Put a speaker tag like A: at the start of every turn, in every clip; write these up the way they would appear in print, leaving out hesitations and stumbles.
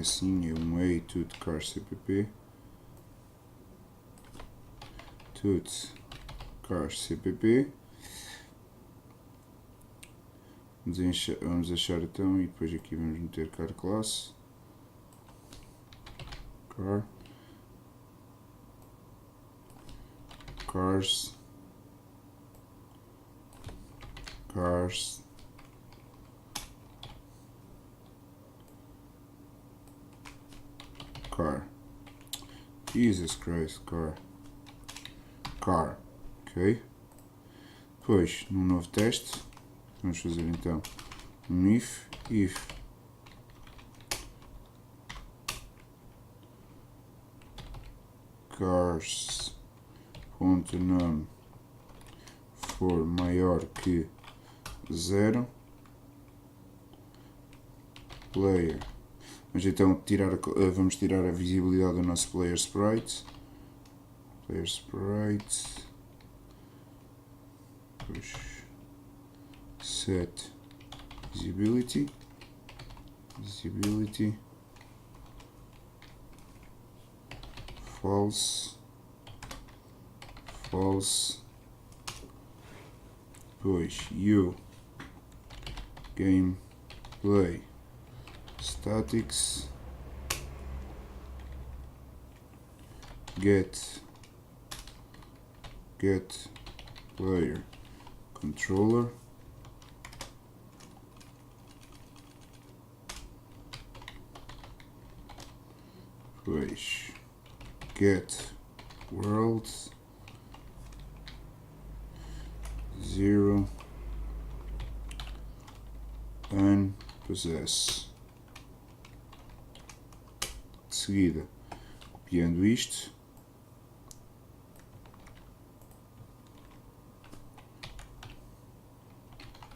A: assim, é um A tut car cpp, tut car cpp. Vamos achar então, e depois aqui vamos meter car class, car, cars, cars, car, Jesus Christ, car, car, ok? Depois, num novo teste, vamos fazer então um if cars.num for maior que 0, player. Mas então vamos tirar a visibilidade do nosso player sprite. Depois set visibility, false, depois u gameplay statics, get player controller, depois get world 0 unpossess. De seguida, copiando isto,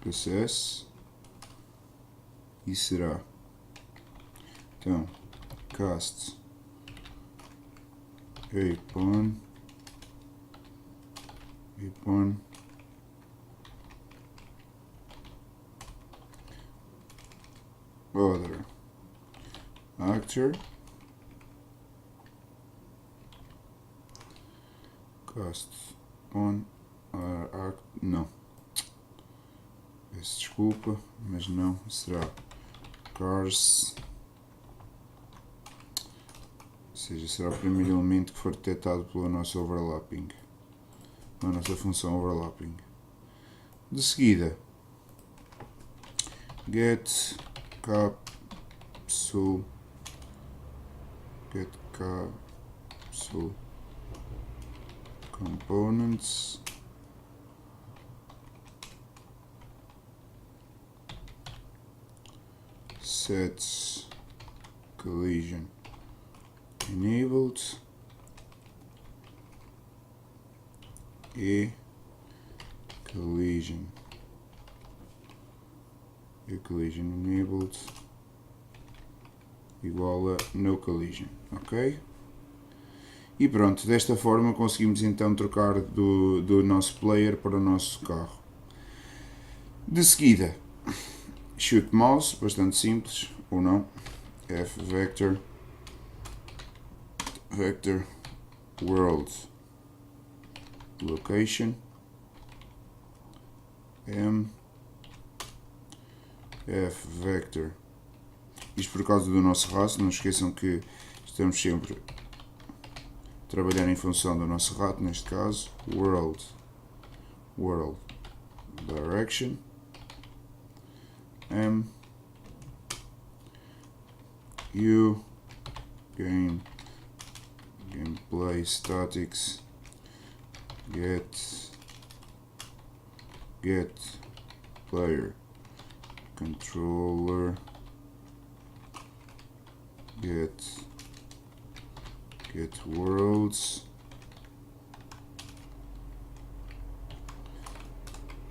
A: possess, e será então cast upon other actor, cast on não, peço desculpa, mas não, será cars, ou seja, será o primeiro elemento que for detectado pela nossa overlapping, pela nossa função overlapping. De seguida, get capsule components, sets collision enabled e collision enabled igual a no collision, ok? E pronto, desta forma conseguimos então trocar do nosso player para o nosso carro. De seguida, shoot mouse, bastante simples, ou não, f vector world location m f vector, isto por causa do nosso raster, não esqueçam que estamos sempre a trabalhar em função do nosso rato, neste caso world direction m u gameplay statics get player controller get worlds.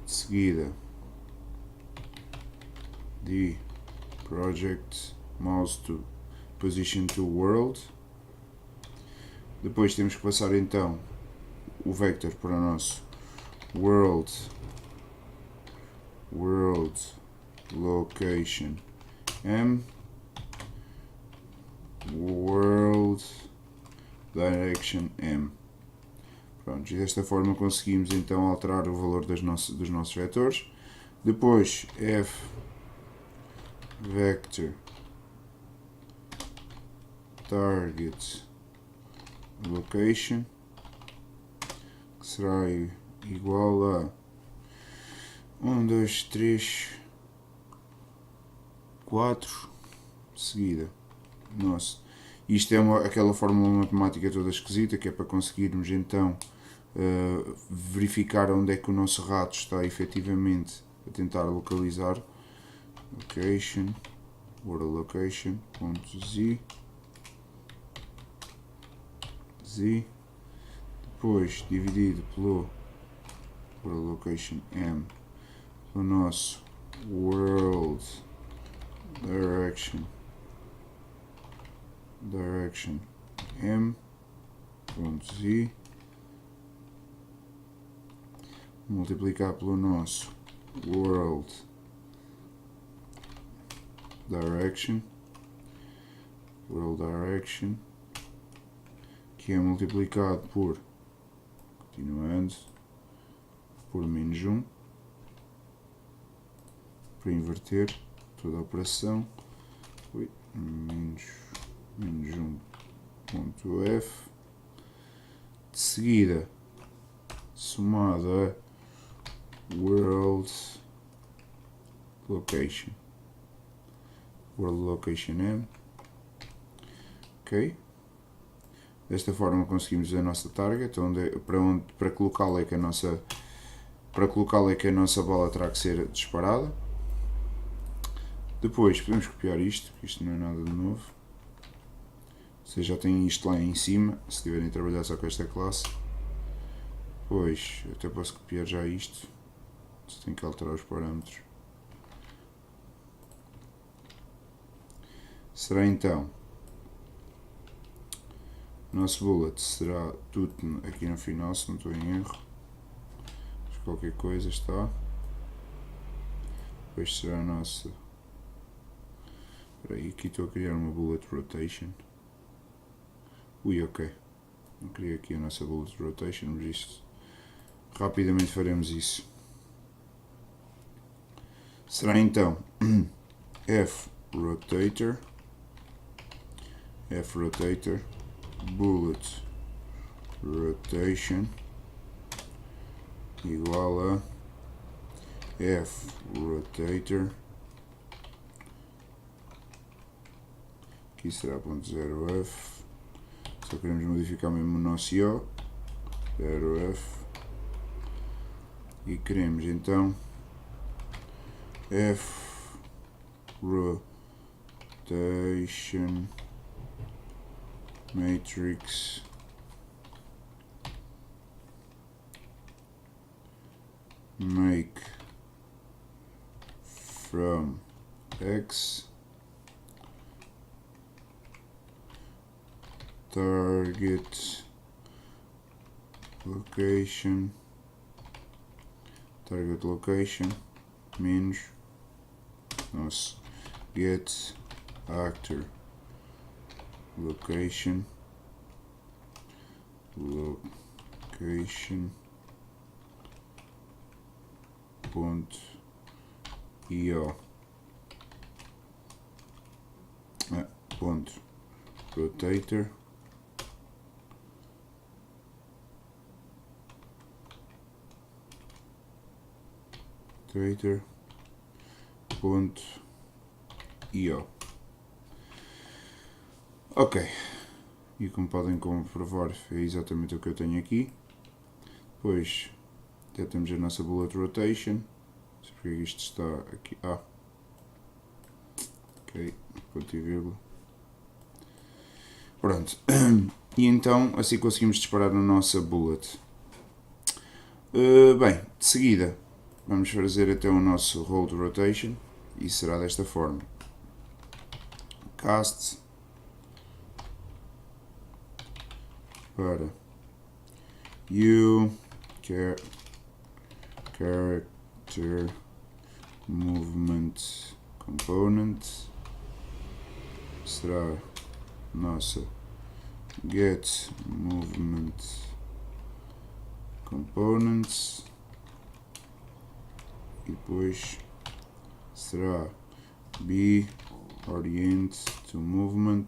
A: De seguida, the project mouse to position to world. Depois temos que passar então o vector para o nosso world location m direction M. Pronto, e desta forma conseguimos então alterar o valor dos nossos vetores. Depois F vector target location, que será igual a 1, 2, 3, 4 seguida. Nossa, isto é aquela fórmula matemática toda esquisita, que é para conseguirmos então verificar onde é que o nosso rato está efetivamente a tentar localizar. Location, world location, ponto z, depois dividido pelo world location m, pelo nosso world direction m, ponto z, multiplicar pelo nosso world direction, que é multiplicado por, continuando, por menos 1, para inverter toda a operação, menos 1 ponto f, de seguida somado a world location m. Ok, desta forma conseguimos a nossa target, para colocá-la é que a nossa bola terá que ser disparada. Depois podemos copiar isto, porque isto não é nada de novo. Vocês já têm isto lá em cima, se tiverem a trabalhar só com esta classe. Depois até posso copiar já isto, só tenho que alterar os parâmetros. Será então, o nosso bullet será tudo aqui no final, se não estou em erro. Mas qualquer coisa está. Depois será a nossa. Espera aí, aqui estou a criar uma bullet rotation. Ok. Não queria aqui a nossa bullet rotation, mas isto rapidamente faremos isso. Será então F rotator bullet rotation igual a F rotator, aqui será .0f, só queremos modificar mesmo o nosso IO, 0f, e queremos então F rotation matrix make from X target location menos nosso get actor location ponto io ponto rotator ponto io. Ok, e como podem comprovar é exatamente o que eu tenho aqui. Depois já temos a nossa bullet rotation. Não sei porque isto está aqui. Ok, ponto e vírgula. Pronto, e então assim conseguimos disparar na nossa bullet. Bem, de seguida vamos fazer até o nosso hold rotation e será desta forma: cast para character movement component, será nossa get movement components e depois será b orient to movement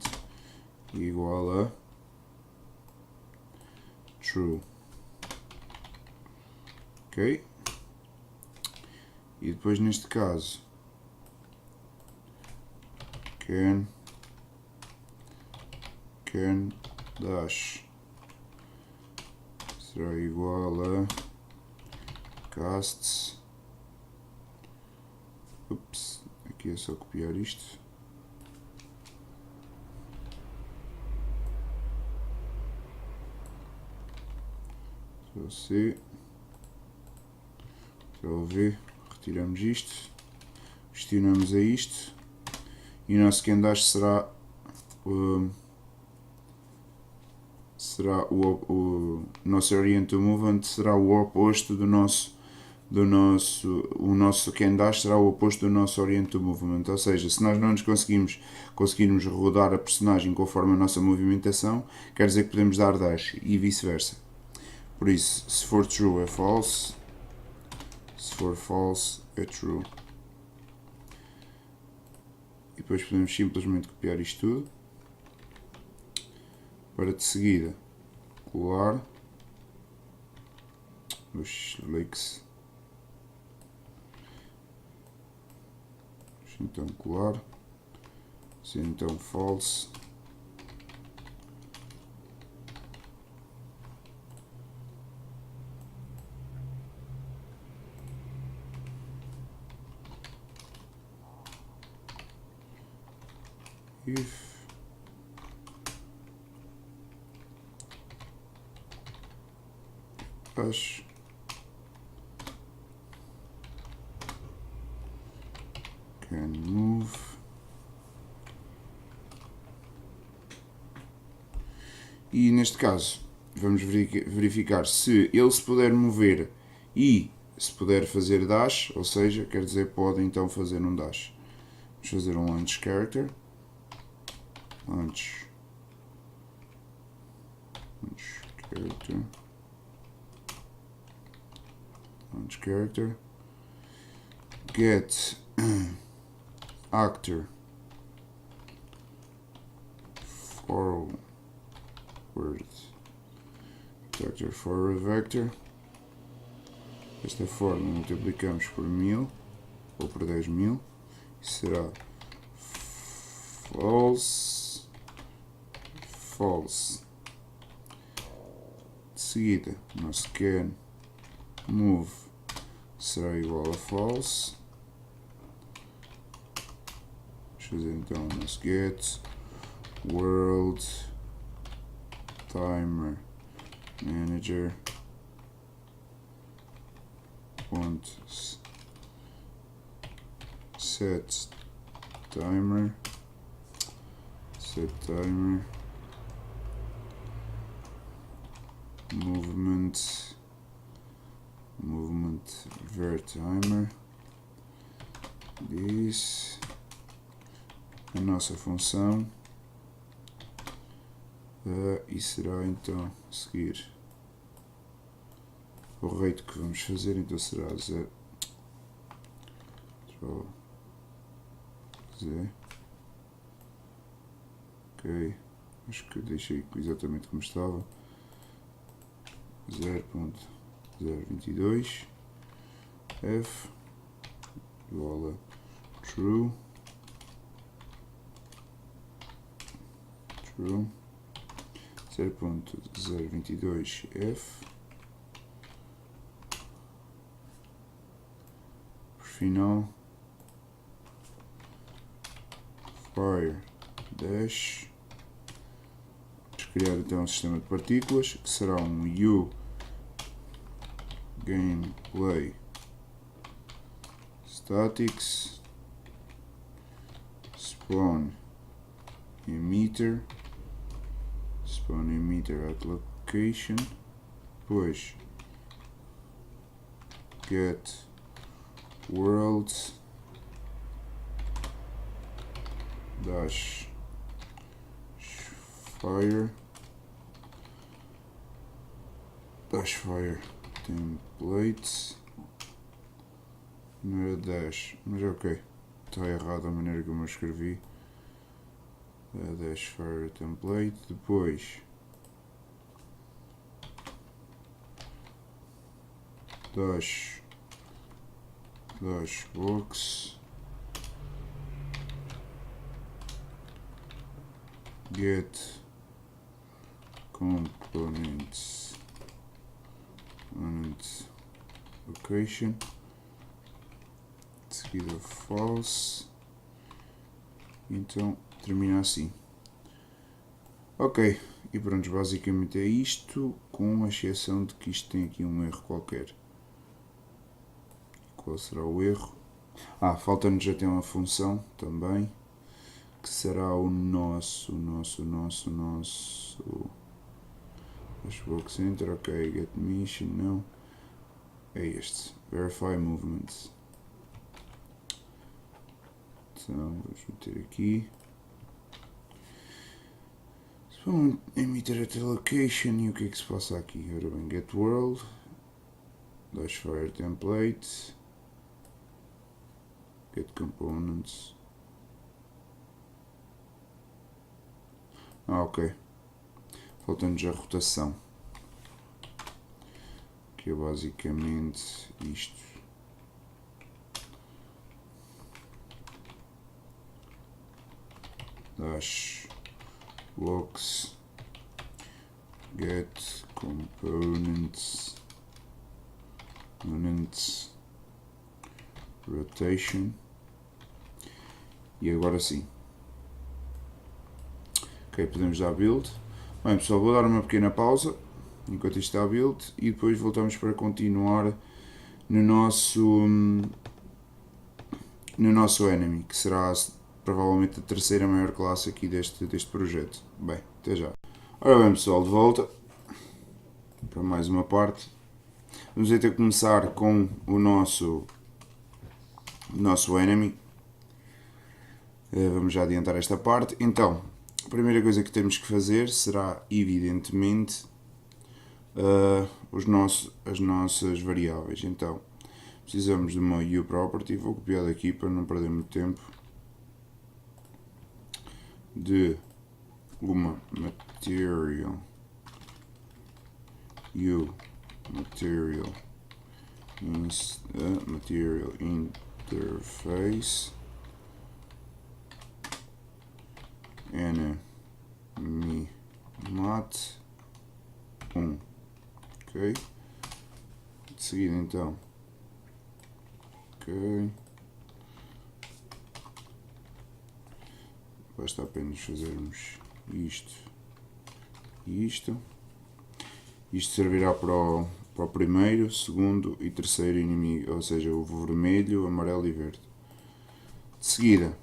A: igual a true. Ok? E depois neste caso can dash será igual a casts. Ups, aqui é só copiar isto. C, V, retiramos isto, gestionamos a isto e o nosso can dash será o nosso orient to movement será o oposto o nosso can dash será o oposto do nosso orient to movement, ou seja, se nós não nos conseguirmos rodar a personagem conforme a nossa movimentação, quer dizer que podemos dar dash e vice-versa. Por isso, se for true é false, se for false é true. E depois podemos simplesmente copiar isto tudo para de seguida colar os links. Então colar, se então false. If dash can move e neste caso vamos verificar se ele se puder mover e se puder fazer dash, ou seja, quer dizer pode então fazer um dash. Vamos fazer um launch character. Launch character get actor forward actor forward vector. Desta forma multiplicamos por 1000 ou por 10.000 e será false. De seguida, o nosso can move será igual a false. Vamos fazer então o nosso get world timer manager set timer movement var timer. This a nossa função e será então a seguir o rate que vamos fazer, então será 0 Z. Ok, acho que deixei exatamente como estava. 0.022 f igual a true 0.022 f. Por final fire dash. Vamos criar então um sistema de partículas que será um u gameplay statics spawn emitter at location, depois get world dash fire Dashfire template, não era dash, mas ok, está errado a maneira como eu escrevi. Dashfire template, depois dashbox get component location, de seguida false, então termina assim. Ok, e pronto, basicamente é isto, com a exceção de que isto tem aqui um erro qualquer. Qual será o erro? Falta-nos já ter uma função também, que será o nosso Dashbox Enter, ok, get mission, não, é este, verify movements. Então vamos meter aqui, vamos emitir a location e o que é que se passa aqui? Ora bem, get world, Dashfire template, get components. Ok, falta-nos a rotação, que é basicamente isto. Dashbox get components rotation, e agora sim. Ok, podemos dar build. Bem pessoal, vou dar uma pequena pausa enquanto isto está a build e depois voltamos para continuar no nosso enemy, que será provavelmente a terceira maior classe aqui deste projeto. Bem, até já. Ora bem pessoal, de volta para mais uma parte. Vamos então começar com o nosso enemy. Vamos já adiantar esta parte. Então, a primeira coisa que temos que fazer será, evidentemente, as nossas variáveis. Então, precisamos de uma uProperty, vou copiar daqui para não perder muito tempo, de uma material interface enemy mat 1, ok, de seguida então, ok, basta apenas fazermos isto e isto. Isto servirá para o primeiro, segundo e terceiro inimigo, ou seja, o vermelho, amarelo e verde. De seguida,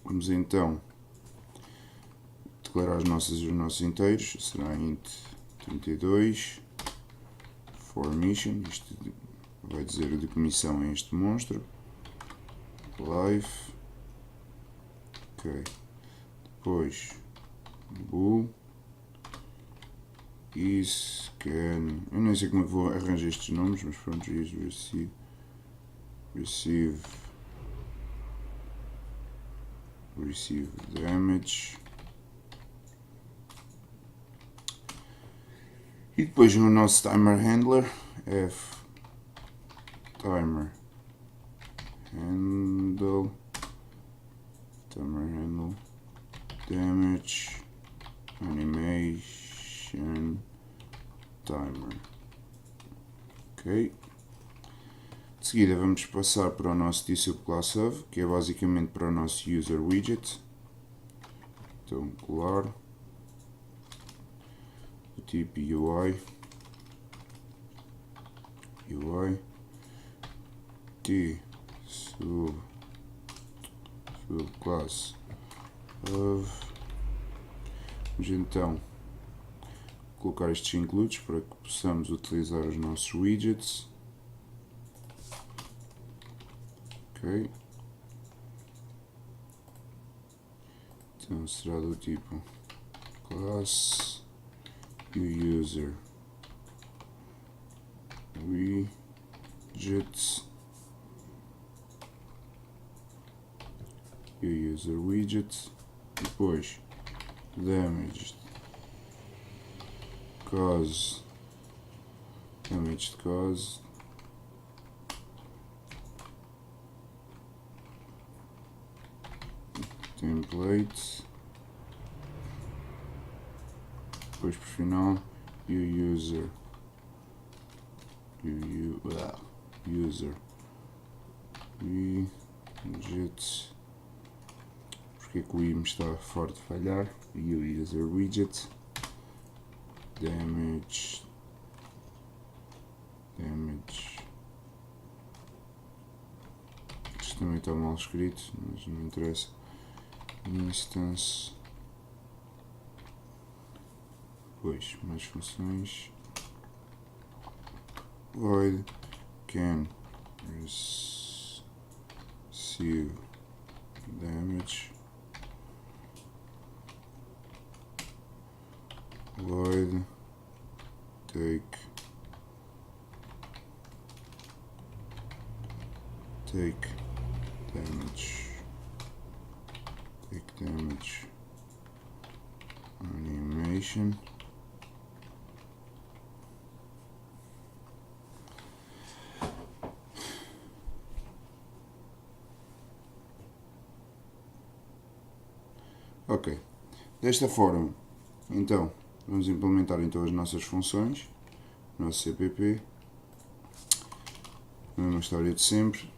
A: vamos então declarar os nossos inteiros. Será int 32 for mission, isto vai dizer de que missão é este monstro, life, ok, depois bool scan, eu nem sei como é que vou arranjar estes nomes, mas pronto, receive damage, e depois o nosso timer handler, f timer handle damage animation timer, ok. De seguida vamos passar para o nosso TSubClass of, que é basicamente para o nosso user widget. Então colar do tipo UI TSubClass of. Vamos então colocar estes includes para que possamos utilizar os nossos widgets. Ok. Então será do tipo class user widgets, user widget, depois damaged cause, template, depois por final user widgets, porque é que o IM está forte de falhar, user widget, damage, isto também está mal escrito, mas não interessa, instance, depois mais funções, void can receive damage, void take damage animation, ok. Desta forma, então, vamos implementar então as nossas funções, nosso CPP, a mesma história de sempre.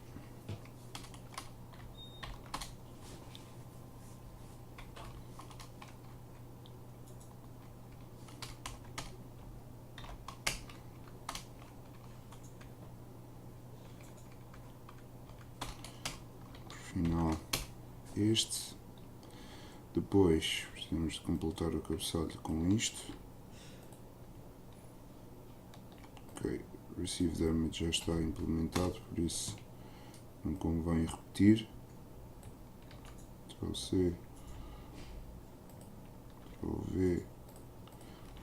A: Por final, este. Depois precisamos de completar o cabeçalho com isto. Ok, receive damage já está implementado, por isso não convém repetir. Ctrl C, Ctrl V,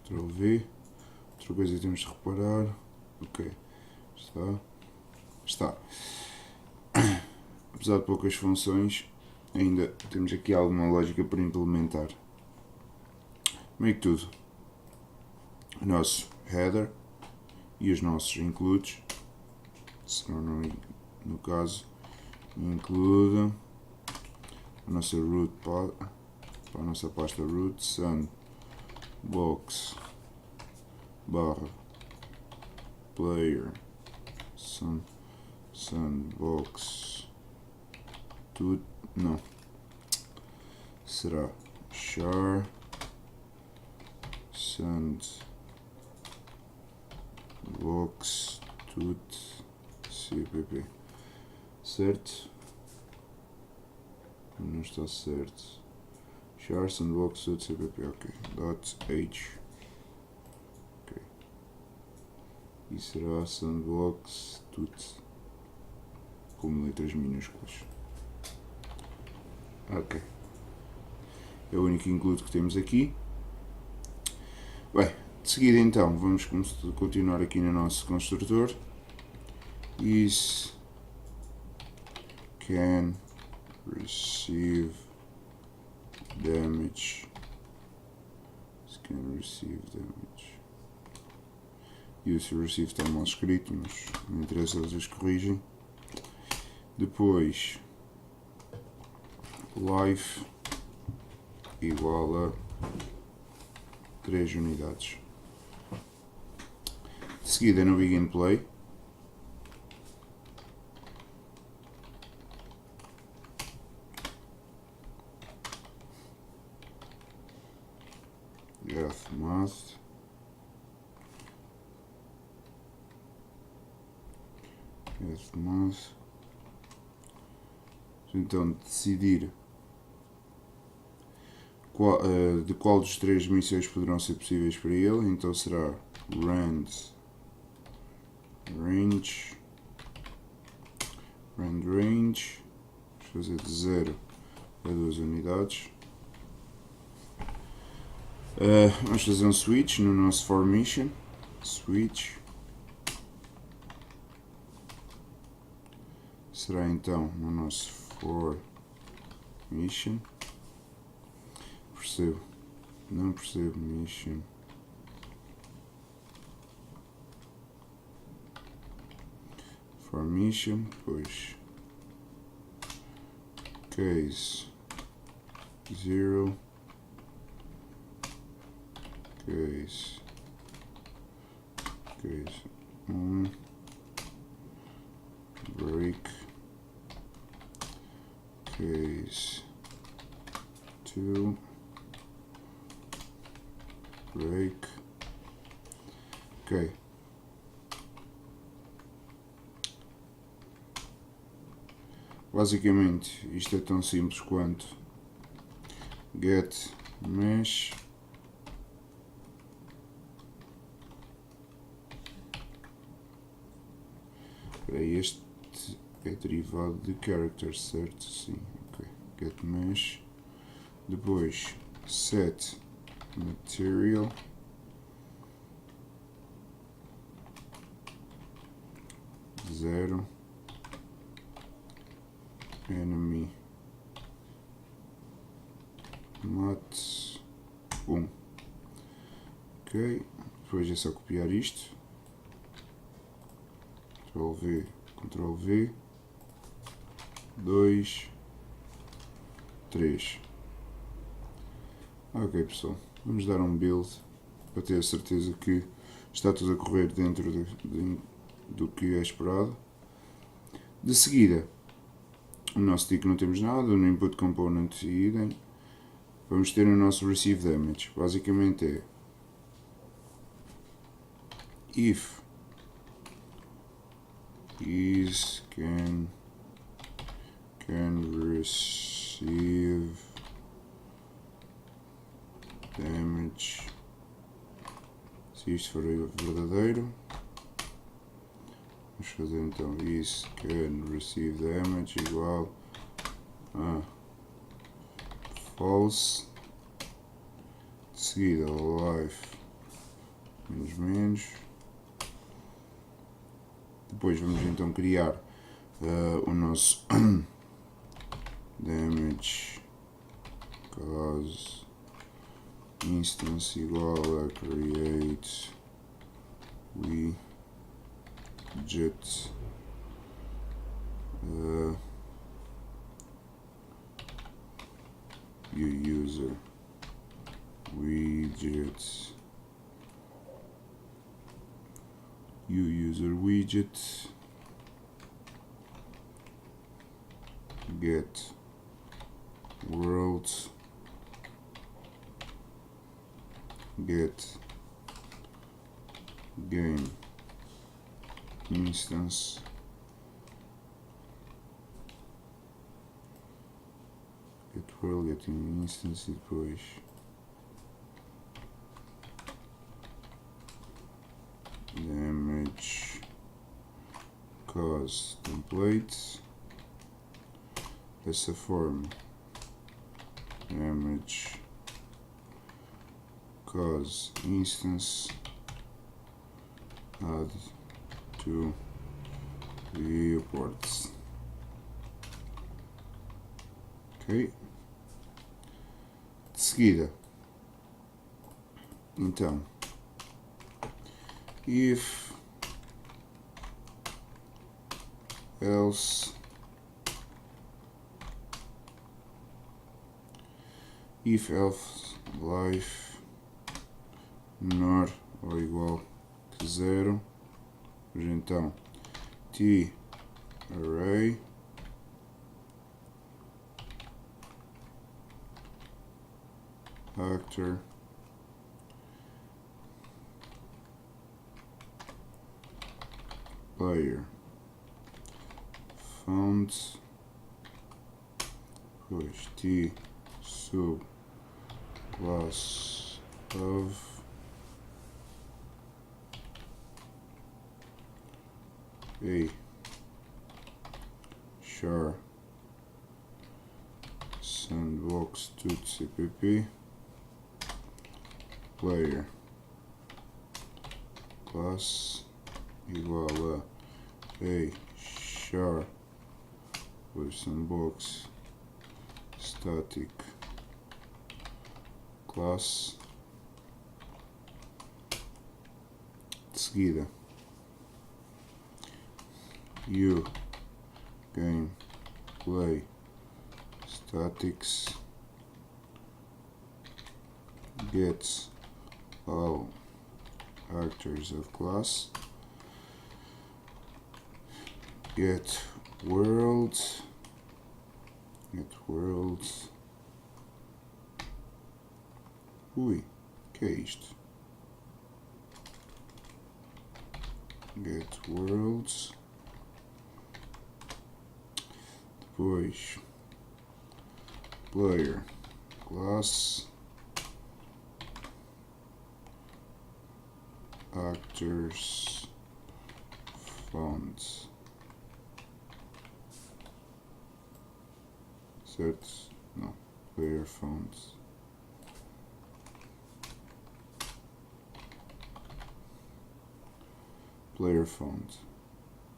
A: Ctrl V. Outra coisa que temos de reparar, ok, está. Apesar de poucas funções, ainda temos aqui alguma lógica para implementar. Meio que tudo. O nosso header e os nossos includes serão no caso include a nossa root para a nossa pasta root sandbox barra player sandbox tudo não será char sandbox tut cpp, certo? Não está certo. Char sandbox tut cpp, ok. .h, ok. E será sandbox tut com letras minúsculas. Ok. É o único include que temos aqui. Bem, de seguida então vamos continuar aqui no nosso construtor. Is can receive damage. E o receive está mal escrito, mas não interessa, vocês corrigem. Depois life igual a 3 unidades. De seguida no begin play math então decidir de qual dos três missões poderão ser possíveis para ele, então será range vamos fazer de 0 a 2 unidades. Vamos fazer um switch no nosso for mission, switch será então no nosso for mission. Percebo, não percebo mission. For mission, depois case 0, case 1, break, case 2, break. Ok. Basicamente isto é tão simples quanto get mesh este é derivado de character, certo? Sim, ok. Get mesh, depois set material, zero, enemy mat 1. Ok, depois é só copiar isto, Ctrl V, Ctrl V, 2, 3. Ok pessoal, vamos dar um build para ter a certeza que está tudo a correr dentro do que é esperado. De seguida, o nosso tick não temos nada, no input component idem. Vamos ter o nosso receive damage. Basicamente é if is can receive damage. Se isto for verdadeiro, vamos fazer então is can receive damage igual a false. De seguida life menos. Depois vamos então criar o nosso damage cause instance igual a create widget user widget user widget get world get game instance get world get instance e depois damage cause template. Dessa forma, damage cause instance add to reports. Ok. De seguida, então, if else life menor ou igual que 0, então t array actor player found, depois t sub class of a char sandbox cpp player class igual a char depois sandbox static class, de seguida you gameplay statics gets all actors of class, get worlds, ui, que é isto? Get worlds, depois player class actors fonts, certo? Não, player fonts, player font,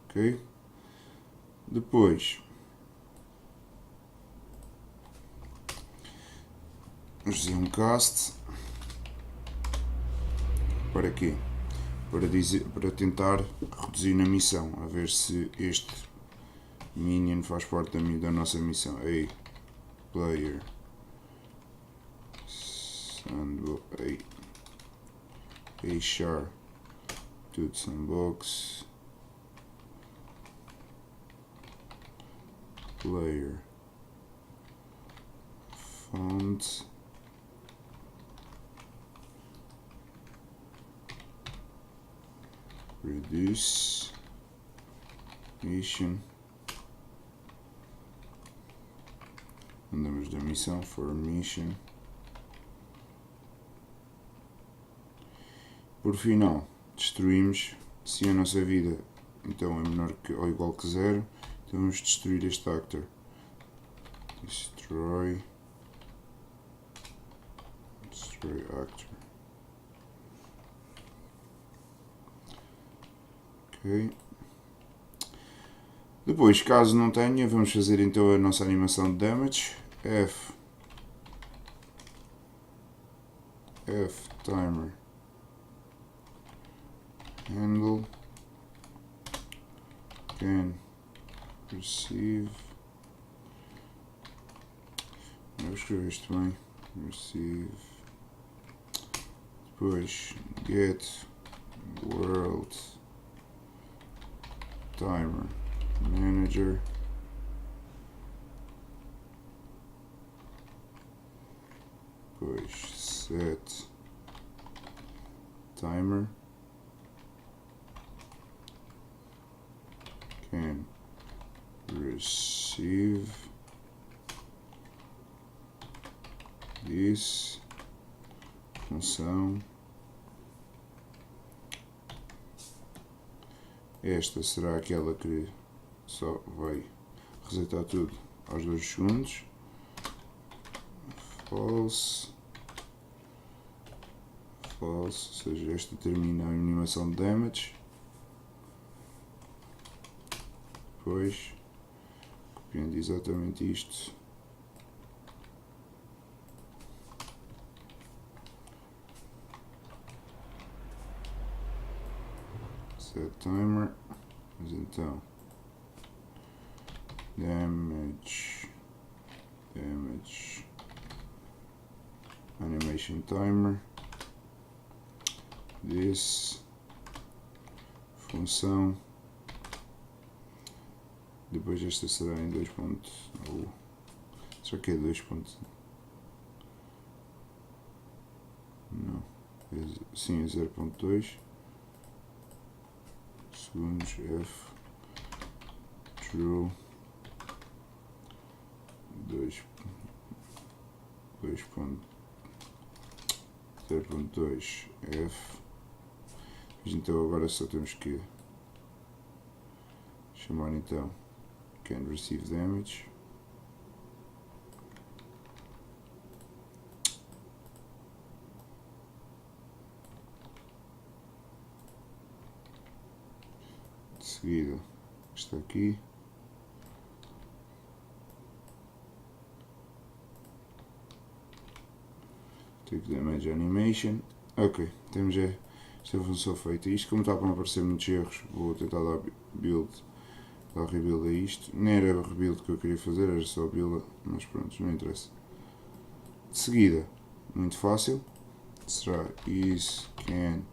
A: ok? Depois vamos fazer um cast para quê? Para tentar reduzir na missão, a ver se este minion faz parte da nossa missão. A player a char to sandbox player font reduce mission, andamos da missão for mission. Por final, destruímos, se a nossa vida então é menor que ou igual que 0, então vamos destruir este actor. Destroy actor. Ok. Depois, caso não tenha, vamos fazer então a nossa animação de damage. F timer handle can receive. Eu escrevi isto bem. Receive. Depois get world timer manager. Depois set timer can receive this função. Esta será aquela que só vai resetar tudo aos 2 segundos. False, ou seja, esta termina a animação de damage. Depois, copiando exatamente isto, set timer, mas então damage animation timer, this função, depois esta será em 2. Será que é 2. Não, sim, é 0.2 segundos. F true 0.2 F. Então agora só temos que chamar então can receive damage. De seguida está aqui Take damage animation. Ok, temos esta função feita. Isto, como está para não aparecer muitos erros, vou tentar dar rebuild a isto. Nem era rebuild que eu queria fazer, era só build, mas pronto, não interessa. De seguida, muito fácil, será is can